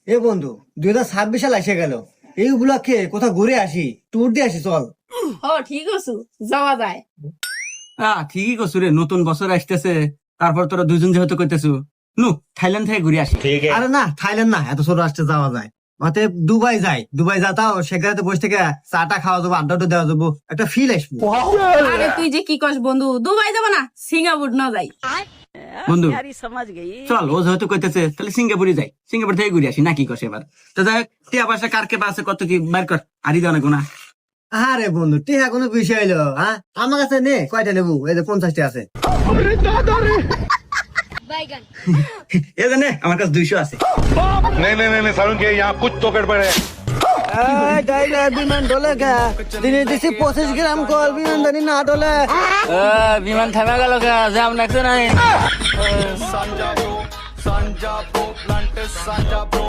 এ বন্ধু 2026 সাল এসে গেল, এই উপলক্ষে কোথাও ঘুরে আসি, ট্যুর দিয়ে আসি চল। ঠিক আছে, যাওয়া যায়। ঠিকই করছু রে, নতুন বছর আসতেছে, তারপর তোরা দুজন যেহেতু করতেছু, নু থাইল্যান্ড থেকে ঘুরে আসি। আরে না, থাইল্যান্ড না, এত ছোট রাষ্ট্রে যাওয়া যায়। অতএব দুবাই যাই, দুবাই যাতাও, সেখানে তো বসে থেকে চাটা খাওয়া যাবো, আড্ডা দেওয়া যাবো, একটা ফিল আসবো। আরে তুই যে কি কস বন্ধু, দুবাই যাবো না, সিঙ্গাপুর না যাই। বন্ধু চল, ও যেহেতু করতেছে তাহলে সিঙ্গাপুরে যাই, সিঙ্গাপুর থেকে ঘুরে আসি, না কি কস এবার? তো যাই হোক, টিয়া পয়সা কার কে আছে কত কি বাইর কর, আরই দেওয়া না। আরে বন্ধু, টিহা কোনো বিষয় হইলো? হ্যাঁ, আমার কাছে নে, কয়টা নেবো? এই যে 50টা আছে। এ জানে আমার কাছে 200 আছে। नहीं नहीं नहीं सारुण के यहाँ कुछ तो गड़बड़ है। বিমান ডলে গে, দিনে দিছি 25 গ্রাম কল, বিমান জানি না ডলে। বিমান থেমে গেল, জ্যাম লাগছে নাই।